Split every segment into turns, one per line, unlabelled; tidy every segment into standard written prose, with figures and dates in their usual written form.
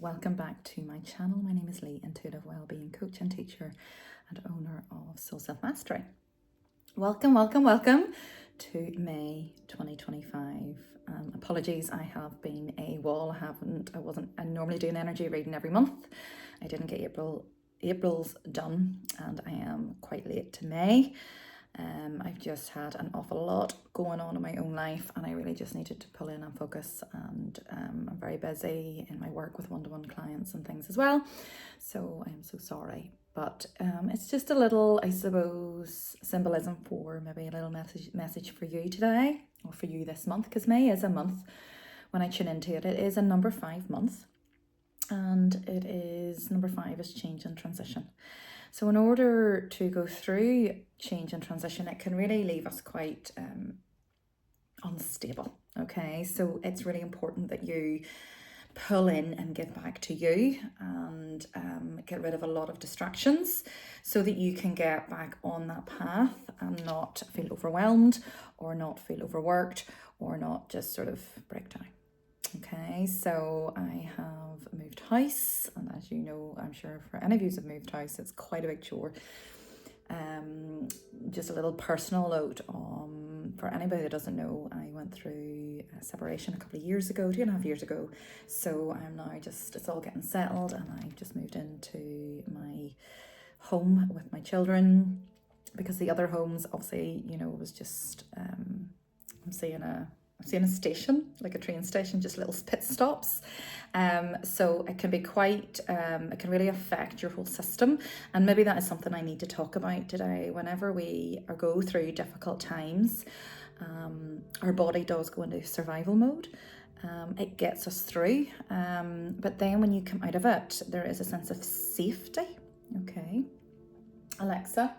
welcome back to my channel. My name is Leigh, intuitive wellbeing coach and teacher and owner of Soul Self Mastery. Welcome to May 2025. Apologies, I have been AWOL. I normally do an energy reading every month. I didn't get April's done, and I am quite late to May. I've just had an awful lot going on in my own life, and I really just needed to pull in and focus, and I'm very busy in my work with one-to-one clients and things as well, so I'm so sorry, but it's just a little, I suppose, symbolism for maybe a little message for you today, or for you this month, because May is a month, when I tune into it, it is a number 5 month, and it is, number 5 is change and transition. So in order to go through change and transition, it can really leave us quite unstable, okay? So it's really important that you pull in and give back to you, and get rid of a lot of distractions so that you can get back on that path and not feel overwhelmed, or not feel overworked, or not just sort of break down. Okay, so I have moved house, and as you know, I'm sure for any of you who've moved house, it's quite a big chore. Just a little personal note, for anybody that doesn't know, I went through a separation a couple of years ago, 2.5 years ago. So I'm now it's all getting settled, and I've just moved into my home with my children, because the other homes, obviously, you know, was just, I'm seeing a station, like a train station, just little pit stops. So it can be quite, it can really affect your whole system. And maybe that is something I need to talk about today. Whenever we go through difficult times, our body does go into survival mode. It gets us through. But then when you come out of it, there is a sense of safety. Okay. Alexa,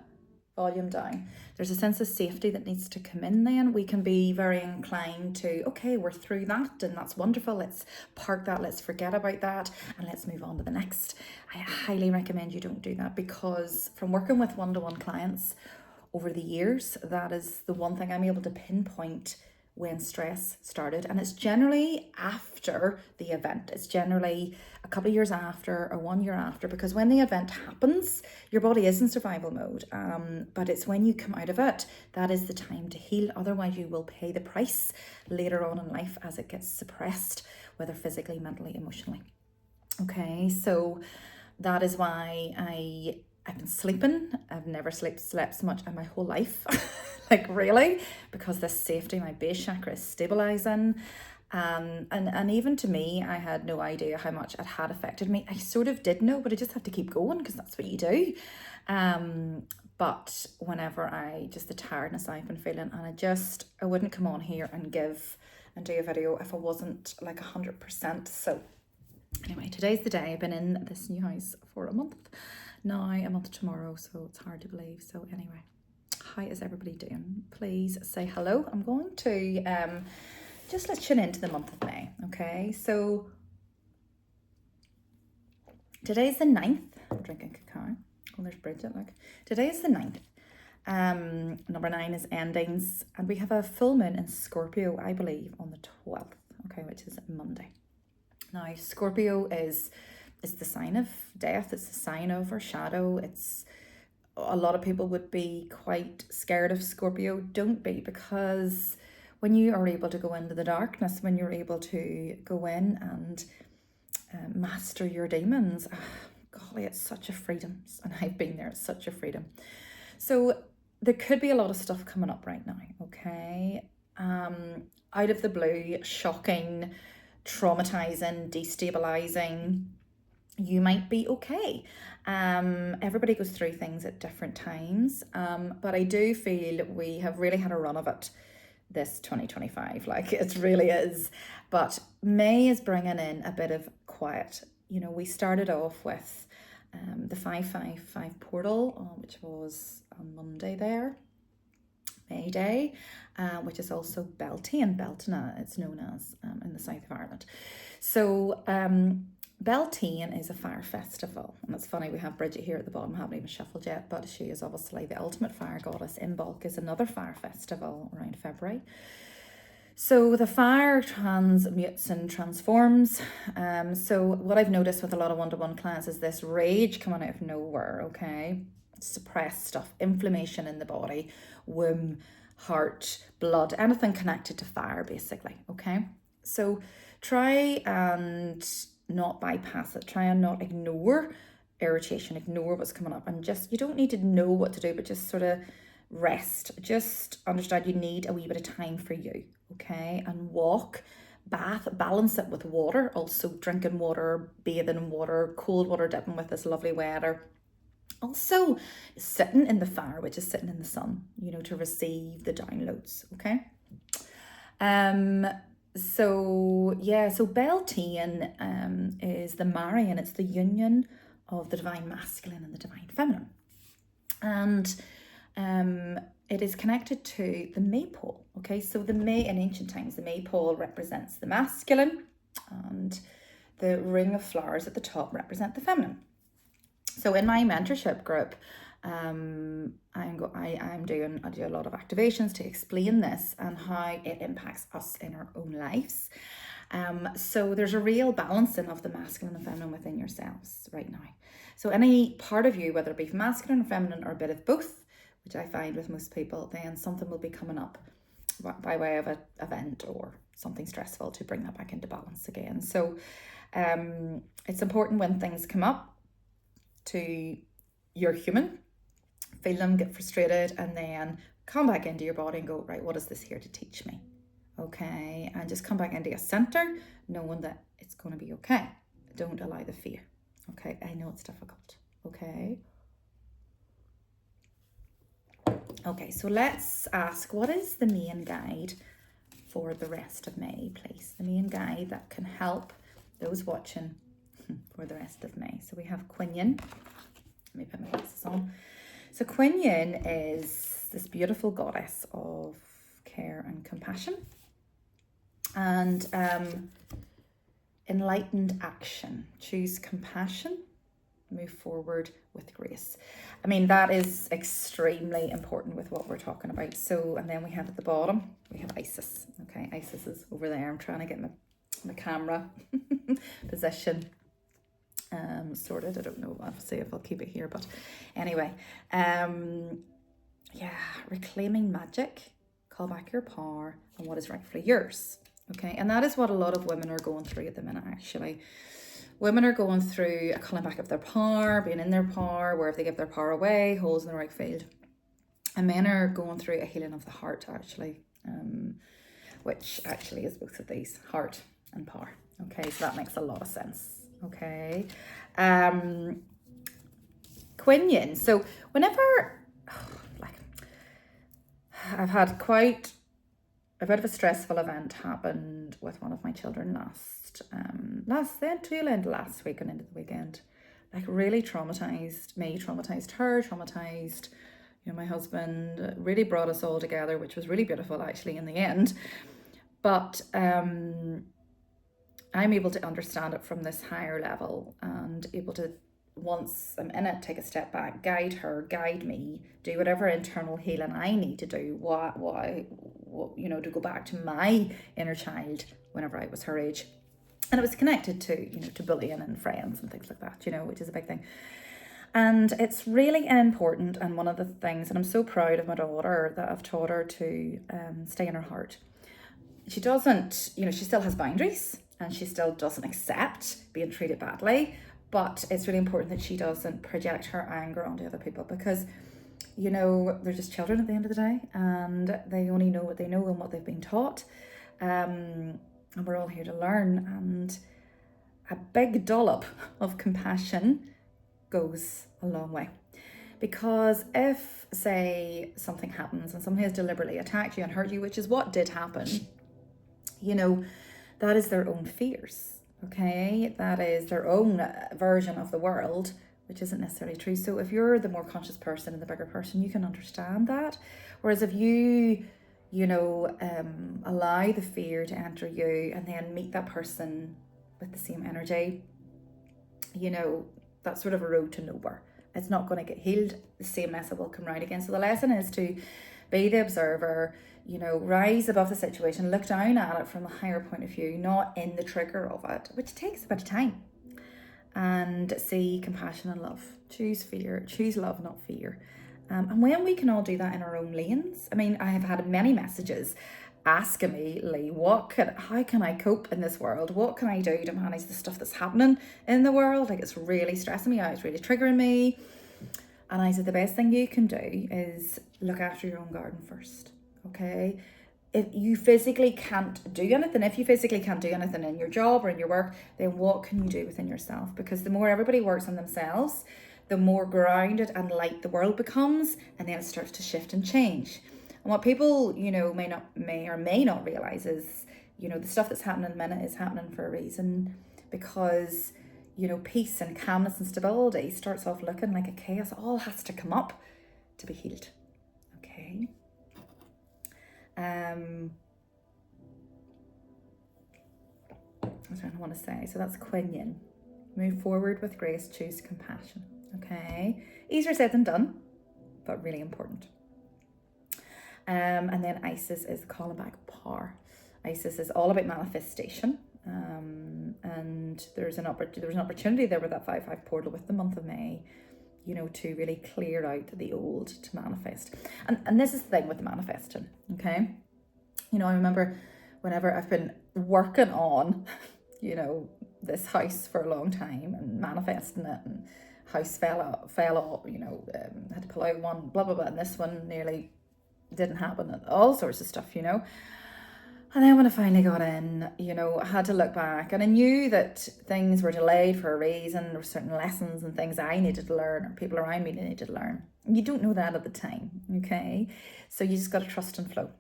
volume down. There's a sense of safety that needs to come in. Then we can be very inclined to, okay, we're through that, and that's wonderful, let's park that, let's forget about that, and let's move on to the next. I highly recommend you don't do that, because from working with one-to-one clients over the years, that is the one thing I'm able to pinpoint when stress started, and it's generally after the event. It's generally a couple of years after, or 1 year after, because when the event happens, your body is in survival mode, but it's when you come out of it that is the time to heal. Otherwise you will pay the price later on in life as it gets suppressed, whether physically, mentally, emotionally. Okay, so that is why I've been sleeping. I've never slept so much in my whole life. Like, really, because this safety, my base chakra is stabilizing. And even to me, I had no idea how much it had affected me. I sort of did know, but I just have to keep going, because that's what you do. But whenever the tiredness I've been feeling, and I wouldn't come on here and do a video if I wasn't like 100%. So anyway, today's the day. I've been in this new house for a month now, a month tomorrow, so it's hard to believe. So anyway, how is everybody doing? Please say hello. I'm going to let's tune into the month of May. Okay, so today's the 9th. I'm drinking cacao. Oh, there's Bridget, look. Today is the 9th. Number 9 is endings, and we have a full moon in Scorpio, I believe, on the 12th, okay, which is Monday. Now, Scorpio is the sign of death. It's the sign of our shadow. A lot of people would be quite scared of Scorpio. Don't be, because when you are able to go into the darkness, when you're able to go in and master your demons, golly, it's such a freedom. And I've been there. It's such a freedom. So there could be a lot of stuff coming up right now, okay? Out of the blue, shocking, traumatizing, destabilizing. You might be okay. Everybody goes through things at different times, but I do feel we have really had a run of it this 2025, like it really is. But May is bringing in a bit of quiet. You know, we started off with the 555 portal, which was on Monday there, May Day, which is also Beltane, Beltana, it's known as in the south of Ireland. So Beltane is a fire festival, and it's funny, we have Bridget here at the bottom, haven't even shuffled yet, but she is obviously the ultimate fire goddess. Imbolc is another fire festival around February. So the fire transmutes and transforms. So what I've noticed with a lot of one-to-one clients is this rage coming out of nowhere, okay? Suppressed stuff, inflammation in the body, womb, heart, blood, anything connected to fire, basically, okay? So try and not bypass it. Try and not ignore irritation, ignore what's coming up, and just, you don't need to know what to do, but just sort of rest. Just understand you need a wee bit of time for you, okay? And walk, bath, balance it with water, also drinking water, bathing in water, cold water, dipping with this lovely weather. Also sitting in the fire, which is sitting in the sun, to receive the downloads, okay? So Beltane is the marrying, it's the union of the divine masculine and the divine feminine. And it is connected to the maypole, okay? So in ancient times, the maypole represents the masculine, and the ring of flowers at the top represent the feminine. So in my mentorship group, I do a lot of activations to explain this and how it impacts us in our own lives. So there's a real balancing of the masculine and feminine within yourselves right now. So any part of you, whether it be masculine or feminine or a bit of both, which I find with most people, then something will be coming up by way of an event or something stressful to bring that back into balance again. So it's important when things come up to, you're human, feel them, get frustrated, and then come back into your body and go, right, what is this here to teach me? Okay, and just come back into your center, knowing that it's going to be okay. Don't allow the fear. Okay, I know it's difficult. Okay. Okay, so let's ask, what is the main guide for the rest of May, please? The main guide that can help those watching for the rest of May. So we have Kuan Yin. Let me put my glasses on. So Kuan Yin is this beautiful goddess of care and compassion and enlightened action. Choose compassion, move forward with grace. I mean, that is extremely important with what we're talking about. So, and then we have at the bottom, we have Isis. Okay, Isis is over there. I'm trying to get my camera position sorted. I don't know, I'll see if I'll keep it here, but anyway, reclaiming magic, call back your power and what is rightfully yours. Okay, and that is what a lot of women are going through at the minute, actually. Women are going through a calling back of their power, being in their power, where if they give their power away, holes in the right field. And men are going through a healing of the heart, actually, which actually is both of these, heart and power. Okay, so that makes a lot of sense. Okay, Kuan Yin. So whenever, I've had quite a bit of a stressful event happened with one of my children last tail end last week and into the weekend. Like really traumatized me, traumatized her, traumatized, my husband. Really brought us all together, which was really beautiful actually in the end. But I'm able to understand it from this higher level and able to, once I'm in it, take a step back, guide her, guide me, do whatever internal healing I need to do, to go back to my inner child whenever I was her age. And it was connected to bullying and friends and things like that, which is a big thing. And it's really important, and one of the things, and I'm so proud of my daughter that I've taught her to stay in her heart. She doesn't, she still has boundaries and she still doesn't accept being treated badly, but it's really important that she doesn't project her anger onto other people because, they're just children at the end of the day and they only know what they know and what they've been taught. And we're all here to learn, and a big dollop of compassion goes a long way. Because if, say, something happens and somebody has deliberately attacked you and hurt you, which is what did happen, that is their own fears, okay? That is their own version of the world, which isn't necessarily true. So if you're the more conscious person and the bigger person, you can understand that. Whereas if you, allow the fear to enter you and then meet that person with the same energy, that's sort of a road to nowhere. It's not going to get healed. The same mess will come round again. So the lesson is to be the observer, you know, rise above the situation, look down at it from a higher point of view, not in the trigger of it, which takes a bit of time. And see compassion and love. Choose fear, choose love, not fear. And when we can all do that in our own lanes, I mean, I have had many messages asking me, Leigh, how can I cope in this world? What can I do to manage the stuff that's happening in the world? Like, it's really stressing me out, it's really triggering me. And I said, the best thing you can do is look after your own garden first, okay? If you physically can't do anything, in your job or in your work, then what can you do within yourself? Because the more everybody works on themselves, the more grounded and light the world becomes, and then it starts to shift and change. And what people, you know, may or may not realize is, you know, the stuff that's happening in a minute is happening for a reason, because, you know, peace and calmness and stability starts off looking like a chaos. It all has to come up to be healed. Okay. That's what I want to say. So that's Kuan Yin. Move forward with grace, choose compassion. Okay. Easier said than done, but really important. And then Isis is calling back power. Isis is all about manifestation. And there was an opportunity there with that 5/5 portal with the month of May, you know, to really clear out the old to manifest. And this is the thing with the manifesting, okay? You know, I remember whenever I've been working on, you know, this house for a long time and manifesting it, and house fell off, you know, had to pull out one, blah, blah, blah, and this one nearly didn't happen, and all sorts of stuff, you know. And then when I finally got in, you know, I had to look back, and I knew that things were delayed for a reason. There were certain lessons and things I needed to learn, or people around me needed to learn. And you don't know that at the time, okay? So you just got to trust and flow.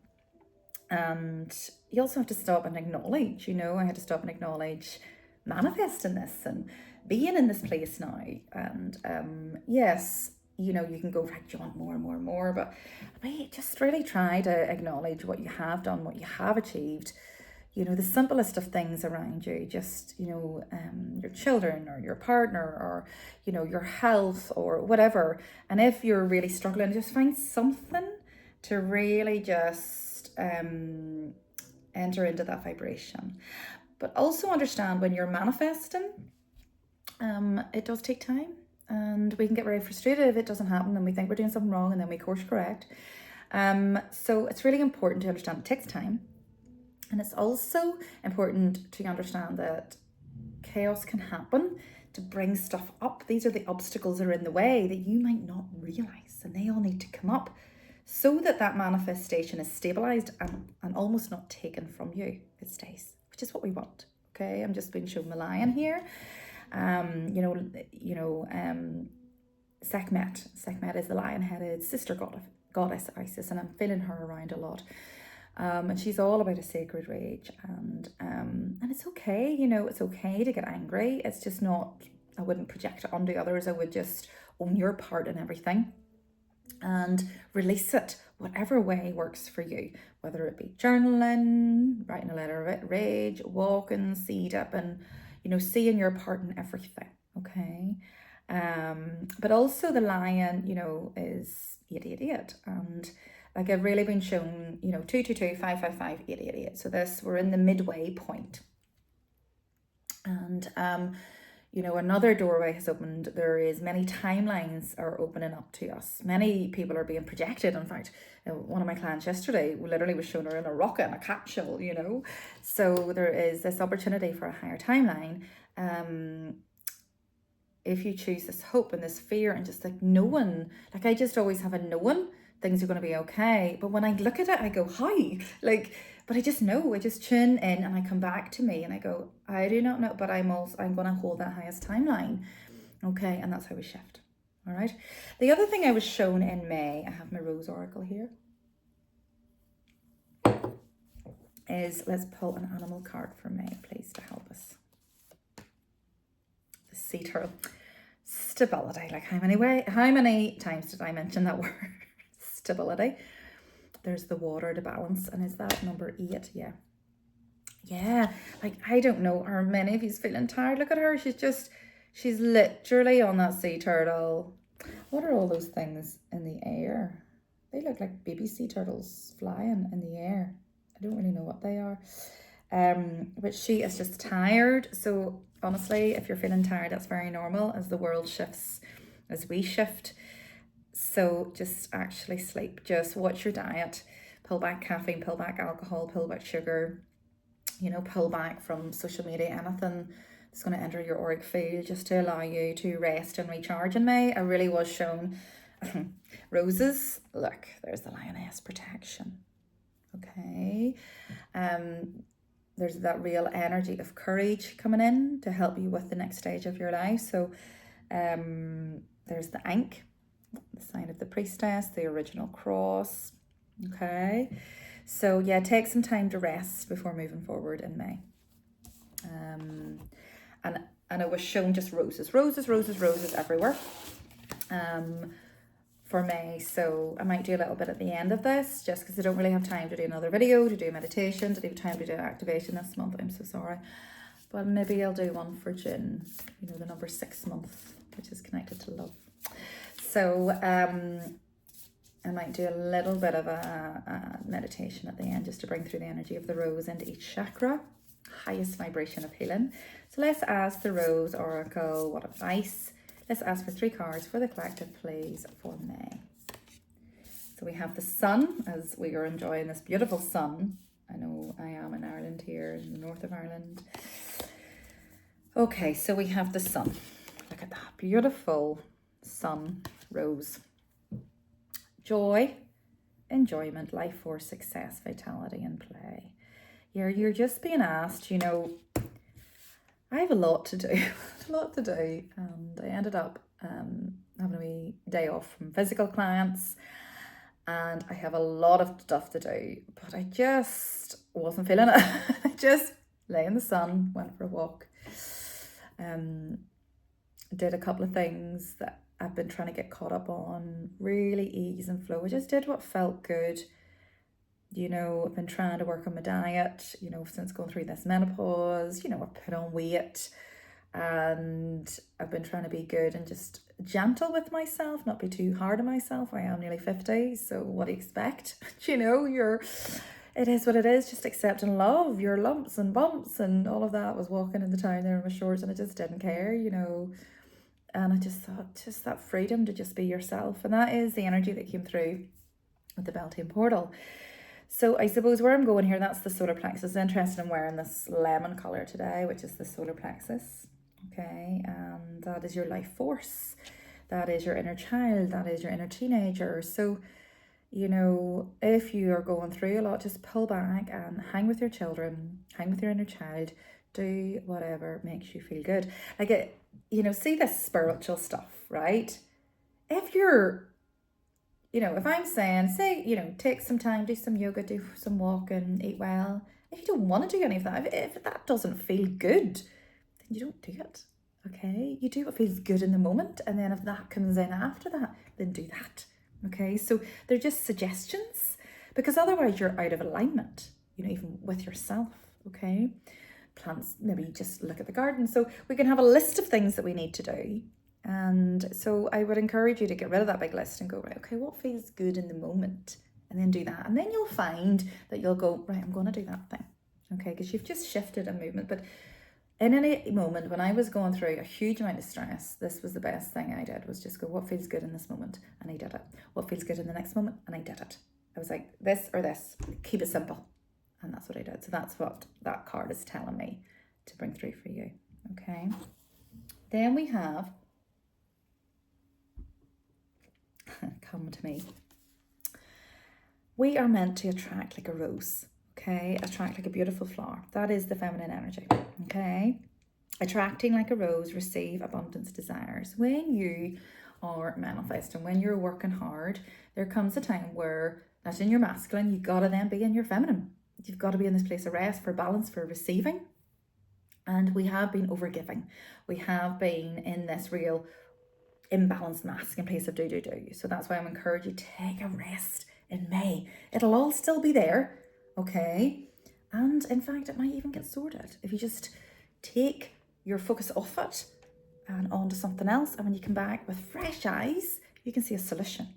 And you also have to stop and acknowledge, you know, I had to stop and acknowledge manifesting this and being in this place now. And yes, you know, you can go, right, you want more and more and more, but just really try to acknowledge what you have done, what you have achieved, you know, the simplest of things around you, just, you know, your children or your partner or, you know, your health or whatever. And if you're really struggling, just find something to really just enter into that vibration. But also understand when you're manifesting, it does take time. And we can get very frustrated if it doesn't happen and we think we're doing something wrong, and then we course correct. So it's really important to understand it takes time. And it's also important to understand that chaos can happen to bring stuff up. These are the obstacles that are in the way that you might not realize, and they all need to come up so that that manifestation is stabilized and almost not taken from you. It stays, which is what we want. Okay, I'm just being shown the lion here. Sekhmet is the lion-headed sister goddess Isis, and I'm feeling her around a lot. And she's all about a sacred rage, and it's okay, you know, it's okay to get angry. It's just not, I wouldn't project it onto others. I would just own your part in everything and release it whatever way works for you, whether it be journaling, writing a letter of rage, walking, seed up, and, you know, seeing your part in everything, okay? But also the lion, you know, is 888, and like I've really been shown, you know, 222, 555, 888. So we're in the midway point. And you know, another doorway has opened. There is many timelines are opening up to us. Many people are being projected. In fact, one of my clients yesterday literally was shown her in a rocket in a capsule, you know. So there is this opportunity for a higher timeline. If you choose this hope and this fear and just like knowing, like I just always have a knowing things are going to be okay. But when I look at it, I go, how? Like, but I just know, I just tune in and I come back to me and I go, I do not know, but I'm going to hold that highest timeline. Okay, and that's how we shift. All right. The other thing I was shown in May, I have my Rose Oracle here, is let's pull an animal card for May, please, to help us. The sea turtle. Stability. Like how many times did I mention that word? Stability. There's the water to balance, and is that number 8? Yeah, like I don't know, are many of you feeling tired? Look at her, she's literally on that sea turtle. What are all those things in the air? they look like baby sea turtles flying in the air. I don't really know what they are. But she is just tired. So honestly, if you're feeling tired, that's very normal as the world shifts, as we shift. So just actually sleep. Just watch your diet. Pull back caffeine, pull back alcohol, pull back sugar, pull back from social media, anything that's going to enter your auric field, just to allow you to rest and recharge. In May, I really was shown roses. Look, there's the lioness protection. Okay. There's that real energy of courage coming in to help you with the next stage of your life. So there's the Ankh, the sign of the priestess, the original cross. Okay. So yeah, take some time to rest before moving forward in May. And I was shown just roses everywhere for May. So I might do a little bit at the end of this, just because I don't really have time to do another video, to do meditation, to do time to do activation this month. I'm so sorry. But maybe I'll do one for June, the number 6 month, which is connected to love. So I might do a little bit of a meditation at the end, just to bring through the energy of the rose into each chakra, highest vibration of healing. So let's ask the Rose Oracle what advice. Let's ask for 3 cards for the collective, please, for May. So we have the Sun, as we are enjoying this beautiful sun. I know I am in Ireland here, in the north of Ireland. Okay, so we have the Sun. Look at that beautiful sun rose. Joy, enjoyment, life force, success, vitality, and play. You're just being asked, I have a lot to do, and I ended up having a wee day off from physical clients, and I have a lot of stuff to do, but I just wasn't feeling it. I just lay in the sun, went for a walk, did a couple of things that I've been trying to get caught up on, really ease and flow. I just did what felt good. I've been trying to work on my diet, since going through this menopause. I've put on weight, and I've been trying to be good and just gentle with myself, not be too hard on myself. I am nearly 50, so what do you expect? It is what it is. Just accept and love your lumps and bumps and all of that. I was walking in the town there in my shorts, and I just didn't care, and I just thought, just that freedom to just be yourself. And that is the energy that came through with the Beltane portal. So I suppose where I'm going here, that's the solar plexus. I'm interested in wearing this lemon colour today, which is the solar plexus. Okay, and that is your life force. That is your inner child. That is your inner teenager. So, if you are going through a lot, just pull back and hang with your children, hang with your inner child, do whatever makes you feel good. See this spiritual stuff, right? If you're, if I'm saying, take some time, do some yoga, do some walking, eat well. If you don't want to do any of that, if that doesn't feel good, then you don't do it, okay? You do what feels good in the moment, and then if that comes in after that, then do that, okay? So they're just suggestions, because otherwise you're out of alignment, even with yourself, okay? Plants, maybe just look at the garden. So we can have a list of things that we need to do. And so I would encourage you to get rid of that big list and go, right, okay, what feels good in the moment? And then do that. And then you'll find that you'll go, right, I'm going to do that thing. Okay, because you've just shifted a movement. But in any moment, when I was going through a huge amount of stress, this was the best thing I did, was just go, what feels good in this moment? And I did it. What feels good in the next moment? And I did it. I was like, this or this. Keep it simple. And that's what I did. So that's what that card is telling me to bring through for you. Okay. Then we have come to me. We are meant to attract like a rose, okay? Attract like a beautiful flower. That is the feminine energy, okay? Attracting like a rose, receive abundance desires. When you are manifesting, when you're working hard, there comes a time where that's in your masculine, you've got to then be in your feminine. You've got to be in this place of rest, for balance, for receiving. And we have been overgiving. We have been in this real imbalanced masculine place of do. So that's why I'm encouraging you to take a rest in May. It'll all still be there, okay? And in fact, it might even get sorted if you just take your focus off it and onto something else. And when you come back with fresh eyes, you can see a solution.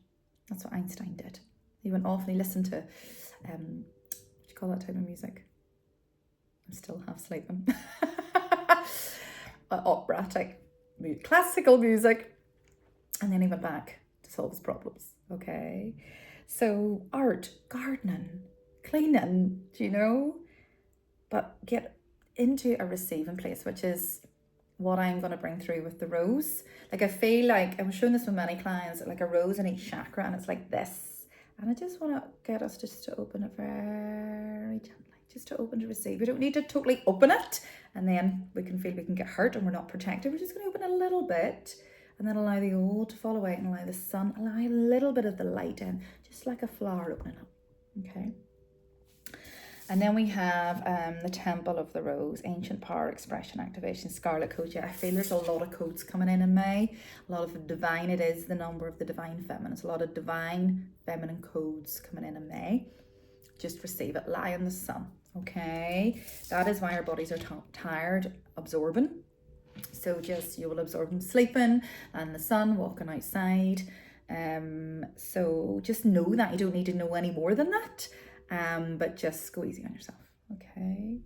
That's what Einstein did. He went off and he listened to, what do you call that type of music? I'm still half sleeping. Operatic, classical music. And then he went back to solve his problems, okay? So art, gardening, cleaning, but get into a receiving place, which is what I'm going to bring through with the rose. Like, I feel like I'm showing this with many clients, like a rose in each chakra, and it's like this. And I just want to get us just to open it very gently, just to open to receive. We don't need to totally open it, and then we can feel we can get hurt and we're not protected. We're just going to open a little bit, and then allow the old to fall away and allow the sun, allow a little bit of the light in, just like a flower opening up, okay? And then we have the Temple of the Rose, Ancient Power, Expression, Activation, Scarlet Codes. Yeah, I feel there's a lot of codes coming in May. A lot of the divine, it is the number of the divine feminine. It's a lot of divine feminine codes coming in May. Just receive it, lie in the sun, okay? That is why our bodies are tired, absorbing. So just, you will absorb them sleeping and the sun, walking outside. So just know that. You don't need to know any more than that. But just go easy on yourself, okay?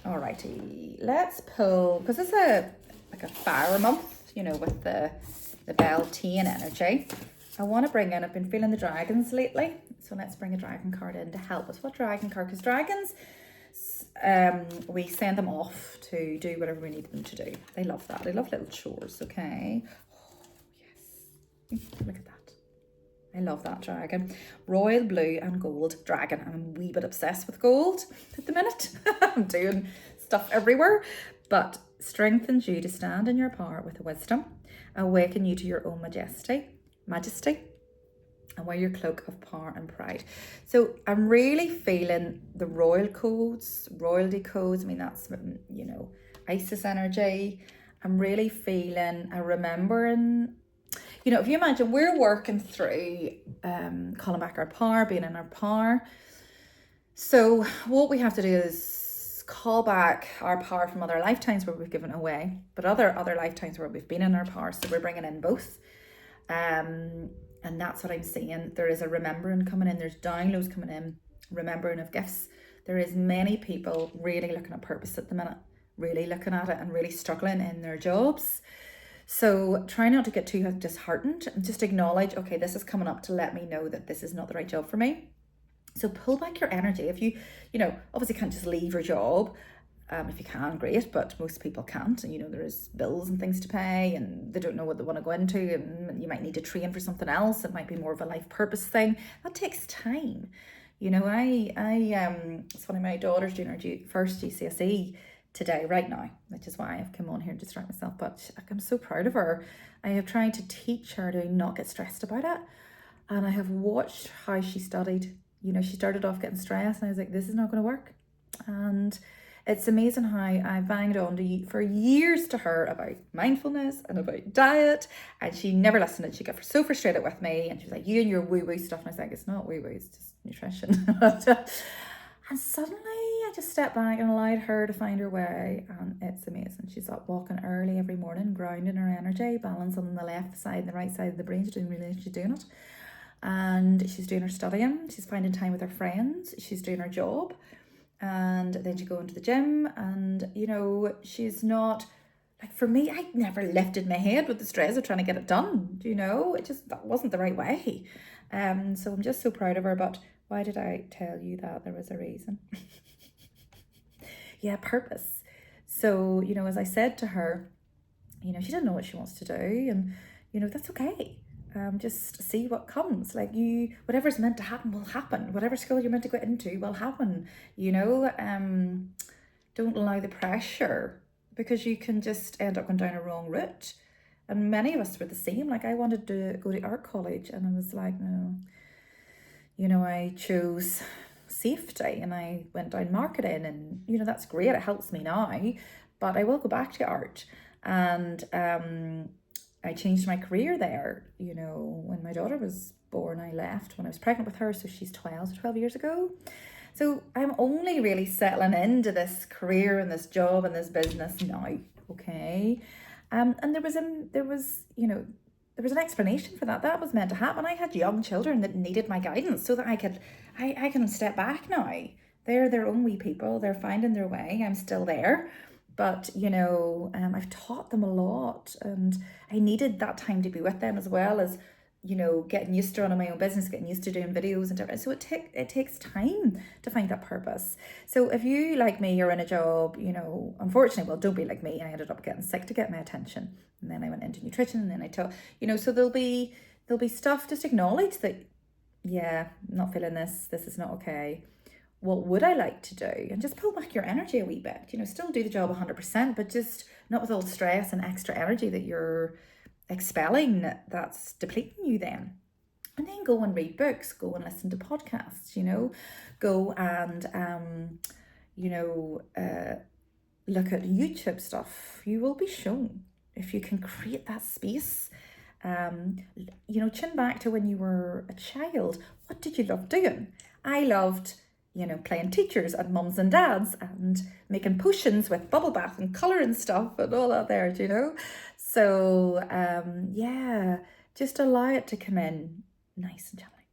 Alrighty, let's pull, because it's like a fire month, with the Beltane energy. I want to bring in, I've been feeling the dragons lately, so let's bring a dragon card in to help us. What dragon card? Because dragons, we send them off to do whatever we need them to do. They love that. They love little chores, okay? Oh, yes. Look at that. I love that dragon. Royal blue and gold dragon. I'm a wee bit obsessed with gold at the minute. I'm doing stuff everywhere. But strengthens you to stand in your power with wisdom. Awaken you to your own majesty. And wear your cloak of power and pride. So I'm really feeling the royalty codes. I mean, that's, Isis energy. I'm really feeling a remembering. If you imagine we're working through calling back our power, being in our power. So what we have to do is call back our power from other lifetimes where we've given away, but other lifetimes where we've been in our power. So we're bringing in both. And that's what I'm seeing. There is a remembering coming in. There's downloads coming in, remembering of gifts. There is many people really looking at purpose at the minute, really looking at it and really struggling in their jobs. So try not to get too disheartened and just acknowledge, okay, this is coming up to let me know that this is not the right job for me. So pull back your energy. If you obviously can't just leave your job. If you can, great, but most people can't. And, there's bills and things to pay and they don't know what they want to go into, and you might need to train for something else. It might be more of a life purpose thing. That takes time. It's funny, my daughter's doing her first GCSE today, right now, which is why I've come on here to distract myself, but I'm so proud of her. I have tried to teach her to not get stressed about it, and I have watched how she studied. She started off getting stressed and I was like, this is not going to work. And it's amazing how I banged on for years to her about mindfulness and about diet, and she never listened, and she got so frustrated with me, and she was like, you and your woo-woo stuff, and I was like, it's not woo-woo, it's just nutrition. And suddenly I just stepped back and allowed her to find her way, and it's amazing. She's up walking early every morning, grounding her energy, balancing on the left side and the right side of the brain. She's doing it. And she's doing her studying, she's finding time with her friends, she's doing her job, and then she go into the gym, and she's not, like, for me, I never lifted my head with the stress of trying to get it done. That wasn't the right way. So I'm just so proud of her. But why did I tell you that? There was a reason. Yeah, purpose. So, as I said to her, she doesn't know what she wants to do, and, that's okay. Just see what comes. Like, whatever's meant to happen will happen. Whatever school you're meant to go into will happen. Don't allow the pressure, because you can just end up going down a wrong route. And many of us were the same. Like, I wanted to go to art college, and I was like, no. I chose safety, and I went down marketing, and that's great, it helps me now, but I will go back to art. And I changed my career there. When my daughter was born, I left when I was pregnant with her, so she's 12 years ago. So I'm only really settling into this career and this job and this business now, okay? And there was there was an explanation for that. That was meant to happen. I had young children that needed my guidance so that I can step back now. They're their own wee people. They're finding their way. I'm still there. But, I've taught them a lot, and I needed that time to be with them, as well as, getting used to running my own business, getting used to doing videos and different. So it takes time to find that purpose. So if you, like me, you're in a job, unfortunately, well, don't be like me. I ended up getting sick to get my attention. And then I went into nutrition, and then I taught, so there'll be stuff. Just acknowledge that, yeah, I'm not feeling this. This is not okay. What would I like to do? And just pull back your energy a wee bit. Still do the job 100%, but just not with all the stress and extra energy that you're expelling that's depleting you then. And then go and read books, go and listen to podcasts, go and, look at YouTube stuff. You will be shown if you can create that space. Chin back to when you were a child. What did you love doing? I loved playing teachers and mums and dads and making potions with bubble bath and colour and stuff and all that there, So, just allow it to come in nice and gently,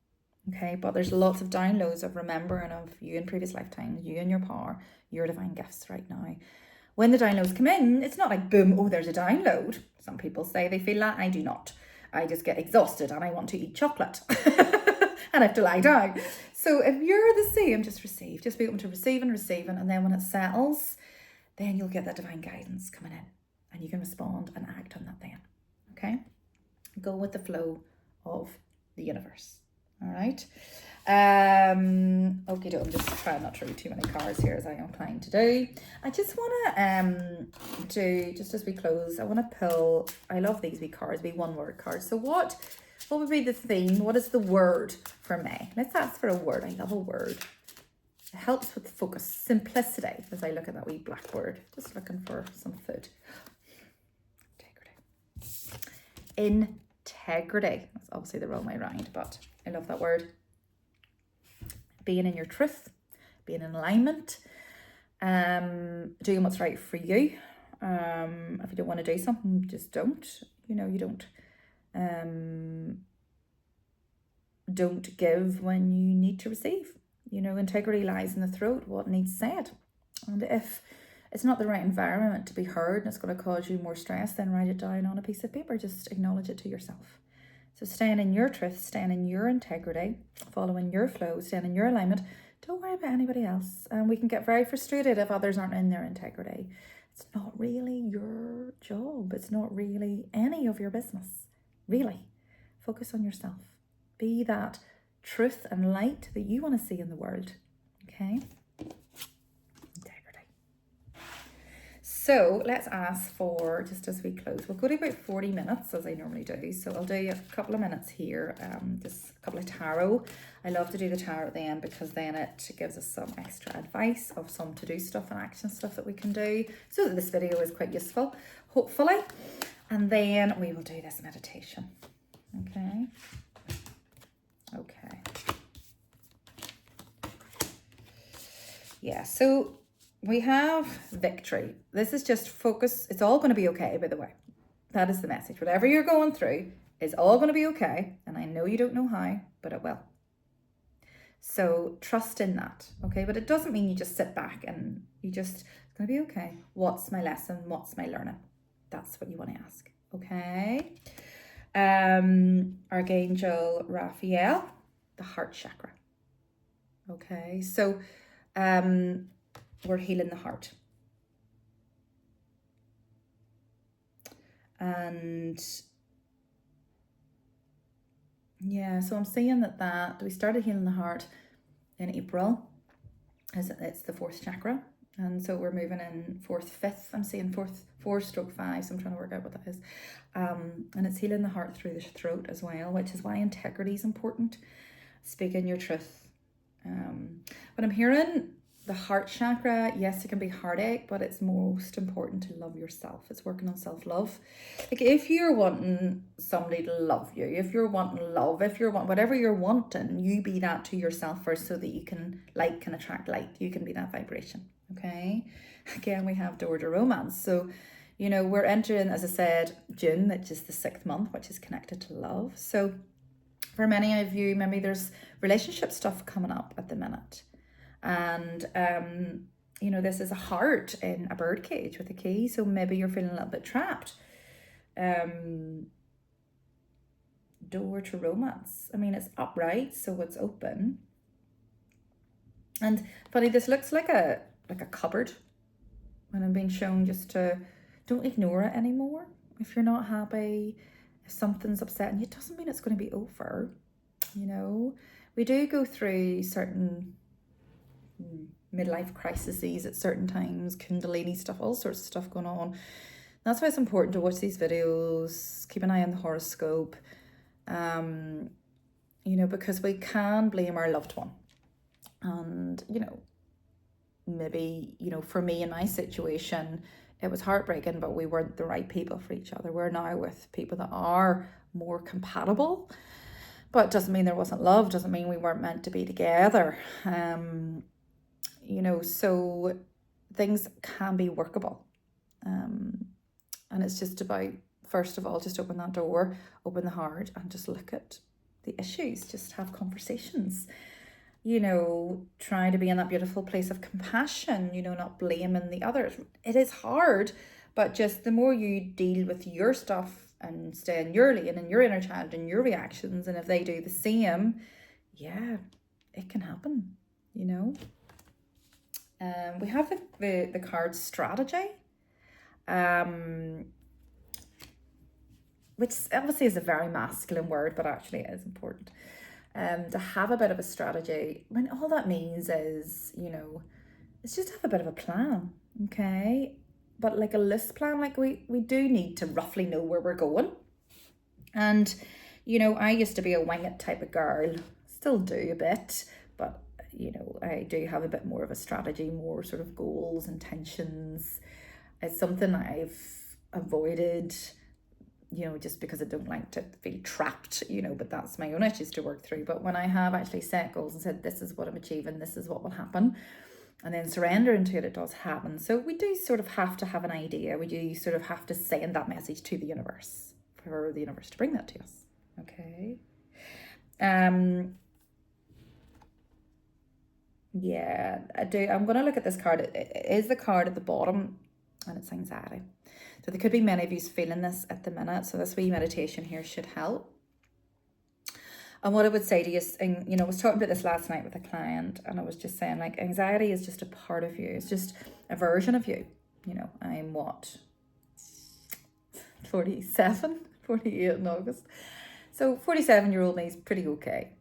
okay? But there's lots of downloads of remembering of you in previous lifetimes, you and your power, your divine gifts right now. When the downloads come in, it's not like, boom, oh, there's a download. Some people say they feel that. I do not. I just get exhausted and I want to eat chocolate. And I have to lie down. So if you're the same, just receive. Just be open to receiving. And then when it settles, then you'll get that divine guidance coming in. And you can respond and act on that then. Okay? Go with the flow of the universe. All right? Okay, I'm just trying not to read too many cards here as I am planning to do. I just want to do, just as we close, I want to pull, I love these wee cards, wee one word cards. So what would be the theme? What is the word for May? Let's ask for a word. I love a word. It helps with focus, simplicity, as I look at that wee blackboard. Just looking for some food. Integrity. That's obviously the wrong way around, but I love that word. Being in your truth, being in alignment, doing what's right for you. If you don't want to do something, just don't. You don't give when you need to receive. Integrity lies in the throat, what needs said. And if it's not the right environment to be heard and it's going to cause you more stress, then write it down on a piece of paper. Just acknowledge it to yourself. So staying in your truth, staying in your integrity, following your flow, staying in your alignment. Don't worry about anybody else. And we can get very frustrated if others aren't in their integrity. It's not really your job. It's not really any of your business. Really. Focus on yourself. Be that truth and light that you want to see in the world. Okay? Integrity. So let's ask for, just as we close, we'll go to about 40 minutes as I normally do. So I'll do a couple of minutes here, just a couple of tarot. I love to do the tarot at the end because then it gives us some extra advice of some to-do stuff and action stuff that we can do, so that this video is quite useful, hopefully. And then we will do this meditation. Okay. Yeah, so we have victory. This is just focus. It's all going to be okay, by the way. That is the message. Whatever you're going through is all going to be okay. And I know you don't know how, but it will. So trust in that, okay? But it doesn't mean you just sit back and it's going to be okay. What's my lesson? What's my learning? That's what you want to ask, okay? Archangel Raphael, the heart chakra. Okay, so we're healing the heart. And yeah, so I'm saying that we started healing the heart in April. It's the fourth chakra. And so we're moving in fifth. I'm saying 4/5. So I'm trying to work out what that is. And it's healing the heart through the throat as well, which is why integrity is important. Speaking your truth. But I'm hearing the heart chakra, yes, it can be heartache, but it's most important to love yourself. It's working on self-love. Like if you're wanting somebody to love you, if you're wanting love, whatever you're wanting, you be that to yourself first so that you can, light can attract light. You can be that vibration, okay? Again, we have door to romance. So, You know, we're entering, as I said, June, which is the 6th month, which is connected to love. So for many of you, maybe there's relationship stuff coming up at the minute. And, you know, this is a heart in a bird cage with a key. So maybe you're feeling a little bit trapped. Door to romance. I mean, it's upright, so it's open. And funny, this looks like a cupboard when I'm being shown, just to don't ignore it anymore. If you're not happy, if something's upsetting you, it doesn't mean it's going to be over. You know, we do go through certain midlife crises at certain times, kundalini stuff, all sorts of stuff going on. That's why it's important to watch these videos, keep an eye on the horoscope, you know, because we can blame our loved one. And, you know, maybe, you know, for me in my situation, it was heartbreaking, but we weren't the right people for each other. We're now with people that are more compatible, but it doesn't mean there wasn't love, doesn't mean we weren't meant to be together. You know, so things can be workable. And it's just about, first of all, just open that door, open the heart, and just look at the issues, just have conversations. You know, try to be in that beautiful place of compassion, you know, not blaming the others. It is hard, but just the more you deal with your stuff and stay in your lane and your inner child and your reactions, and if they do the same, yeah, it can happen, you know. We have the card strategy, which obviously is a very masculine word, but actually it is important. To have a bit of a strategy. I mean, all that means is, you know, it's just have a bit of a plan, okay? But like a list plan, like we do need to roughly know where we're going. And, you know, I used to be a wing it type of girl, still do a bit, but, you know, I do have a bit more of a strategy, more sort of goals, intentions. It's something I've avoided, you know, just because I don't like to feel trapped, you know, but that's my own issues to work through. But when I have actually set goals and said, this is what I'm achieving, this is what will happen, and then surrender into it, it does happen. So we do sort of have to have an idea. We do sort of have to send that message to the universe for the universe to bring that to us. Okay. Yeah, I do. I'm going to look at this card. It is the card at the bottom, and it's anxiety. So there could be many of you feeling this at the minute. So this wee meditation here should help. And what I would say to you is, and, you know, I was talking about this last night with a client, and I was just saying, like, anxiety is just a part of you. It's just a version of you. You know, I'm what? 47, 48 in August. So 47-year-old me is pretty okay.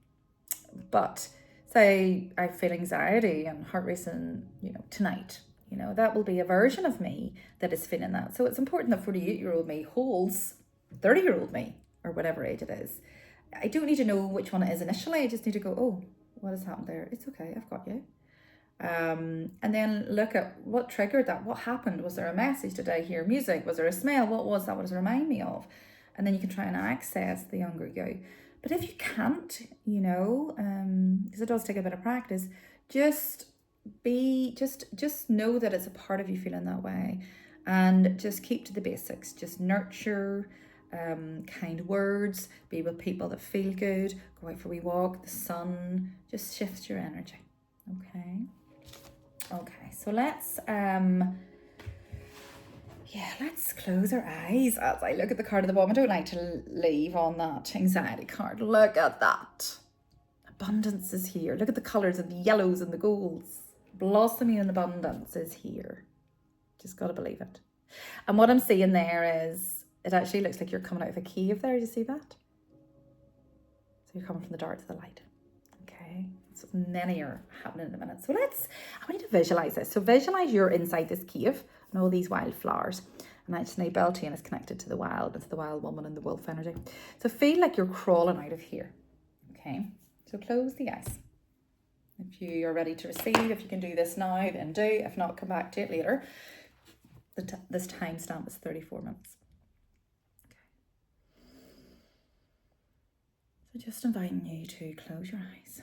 But say I feel anxiety and heart racing, you know, tonight. You know, that will be a version of me that is feeling that. So it's important that 48-year-old me holds 30-year-old me, or whatever age it is. I don't need to know which one it is initially. I just need to go, oh, what has happened there? It's okay, I've got you. And then look at what triggered that. What happened? Was there a message? Did I hear music? Was there a smell? What was that? What does it remind me of? And then you can try and access the younger you. But if you can't, you know, because it does take a bit of practice, just know that it's a part of you feeling that way, and just keep to the basics. Just nurture, kind words, be with people that feel good, go out for a wee walk, the sun, just shifts your energy. Okay, so let's close our eyes as I look at the card at the bottom. I don't like to leave on that anxiety card. Look at that. Abundance is here. Look at the colours of the yellows and the golds. Blossoming in abundance is here. Just got to believe it. And what I'm seeing there is, it actually looks like you're coming out of a cave there. Do you see that? So you're coming from the dark to the light. Okay. So many are happening in a minute. So I want you to visualize this. So visualize you're inside this cave and all these wildflowers. And actually Beltane is connected to the wild. It's the wild woman and the wolf energy. So feel like you're crawling out of here. Okay. So close the eyes. If you are ready to receive, if you can do this now, then do. If not, come back to it later. This timestamp is 34 minutes. Okay. So just inviting you to close your eyes.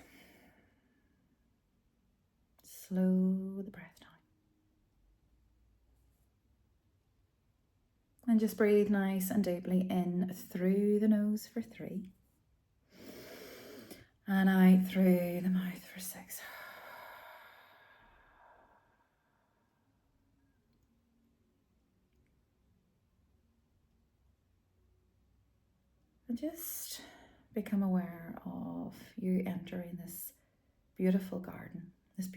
Slow the breath down. And just breathe nice and deeply in through the nose for 3. And out through the mouth for 6. And just become aware of you entering this beautiful garden that's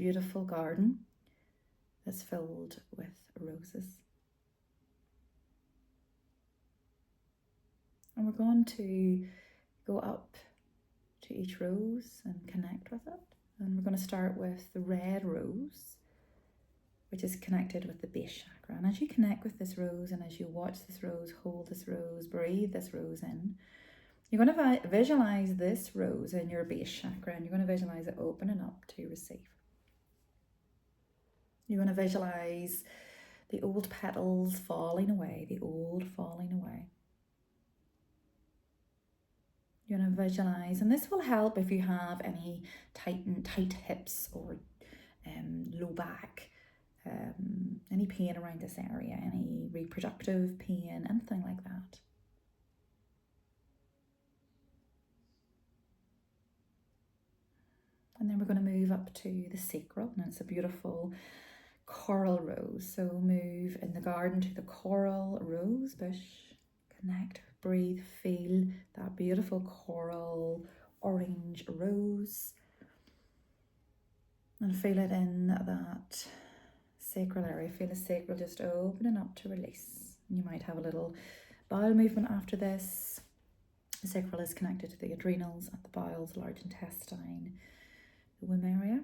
filled with roses. And we're going to go up to each rose and connect with it. And we're going to start with the red rose, which is connected with the base chakra. And as you connect with this rose, and as you watch this rose, hold this rose, breathe this rose in, you're going to visualize this rose in your base chakra, and you're going to visualize it opening up to receive. You're going to visualize the old petals falling away, falling away. You're going to visualize, and this will help if you have any tight hips or low back, any pain around this area, any reproductive pain, anything like that. And then we're going to move up to the sacral, and it's a beautiful coral rose. So move in the garden to the coral rose bush. Connect, breathe, feel that beautiful coral orange rose. And feel it in that sacral area. Feel the sacral just opening up to release. You might have a little bowel movement after this. The sacral is connected to the adrenals, at the bowels, large intestine, the womb area.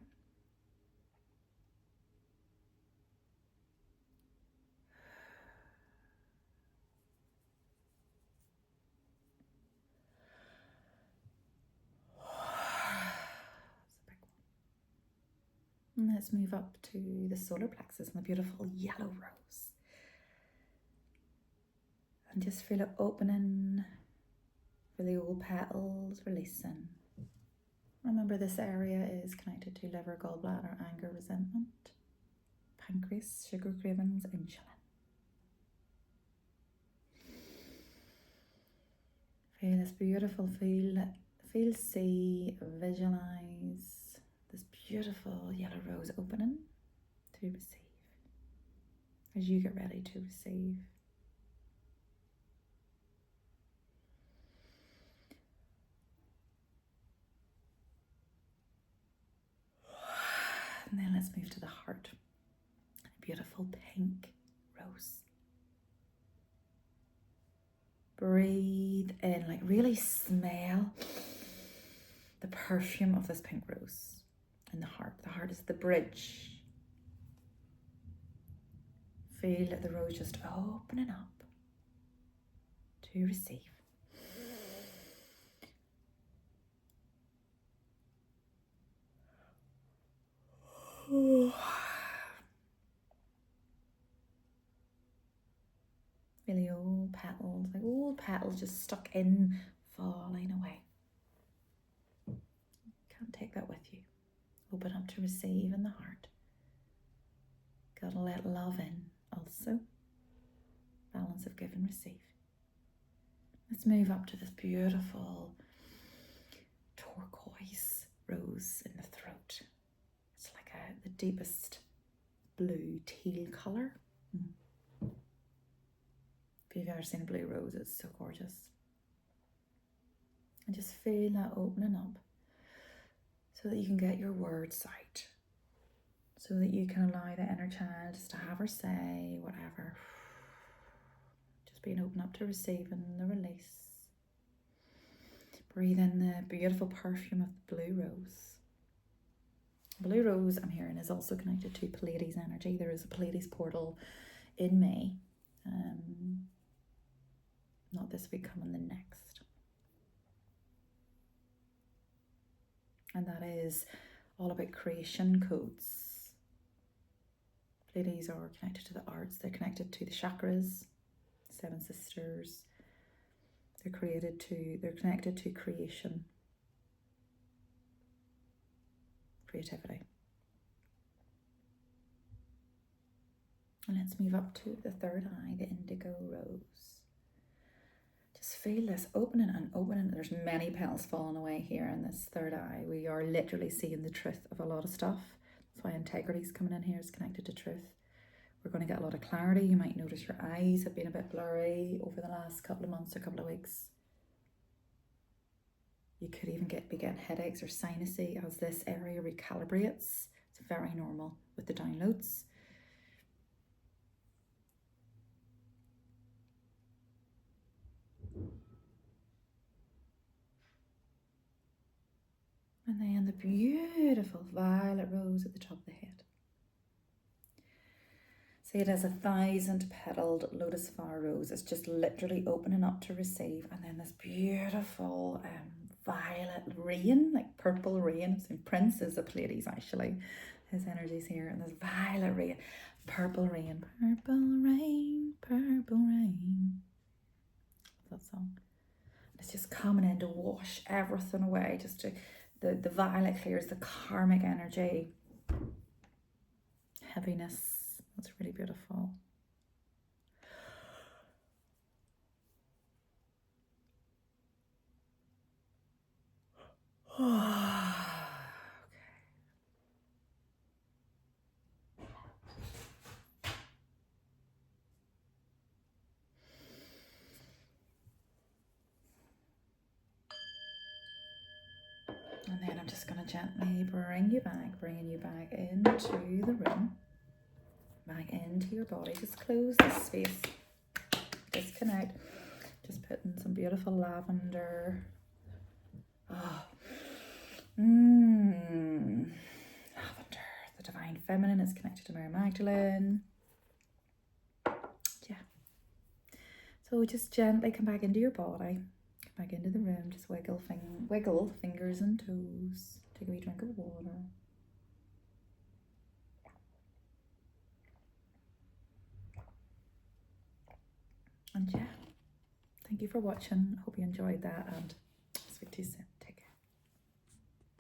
And let's move up to the solar plexus and the beautiful yellow rose. And just feel it opening, feel the old petals releasing. Remember, this area is connected to liver, gallbladder, anger, resentment, pancreas, sugar cravings, insulin. Feel this beautiful, feel, see, visualize this beautiful yellow rose opening to receive. As you get ready to receive. And then let's move to the heart. A beautiful pink rose. Breathe in, like really smell the perfume of this pink rose in the heart. The heart is the bridge. Feel the rose just opening up to receive. Really old petals, like old petals just stuck in, falling away. Can't take that with you. Open up to receive in the heart. Gotta let love in also. Balance of give and receive. Let's move up to this beautiful turquoise rose in the throat. It's like the deepest blue teal colour. If you've ever seen a blue rose, it's so gorgeous. And just feel that opening up so that you can get your words out. So that you can allow the inner child just to have her say whatever. Just being open up to receiving the release. Breathe in the beautiful perfume of the blue rose. Blue rose, I'm hearing, is also connected to Pleiades energy. There is a Pleiades portal in May. Not this week, coming the next. And that is all about creation codes. Pleiades are connected to the arts. They're connected to the chakras, 7 sisters. They're connected to creation, creativity. And let's move up to the third eye, the indigo indigo rose. Just feel this opening and opening. There's many petals falling away here in this third eye. We are literally seeing the truth of a lot of stuff. That's why integrity is coming in here. It's connected to truth. We're going to get a lot of clarity. You might notice your eyes have been a bit blurry over the last couple of months or couple of weeks. You could even be getting headaches or sinusy as this area recalibrates. It's very normal with the downloads. And then the beautiful violet rose at the top of the head. See it as 1,000-petaled lotus flower rose. It's just literally opening up to receive. And then this beautiful violet rain, like purple rain. I've seen Prince is a Pleiades actually. His energy's here. And this violet rain, purple rain, purple rain, purple rain. That song. It's just coming in to wash everything away. Just to the violet clears the karmic energy, heaviness. That's really beautiful. And then I'm just going to gently bringing you back into the room, back into your body. Just close this space, disconnect. Just putting some beautiful lavender. Oh, lavender. The divine feminine is connected to Mary Magdalene. Yeah. So just gently come back into your body. Back into the room, just wiggle fingers and toes. Take a wee drink of water. And yeah, thank you for watching. Hope you enjoyed that, and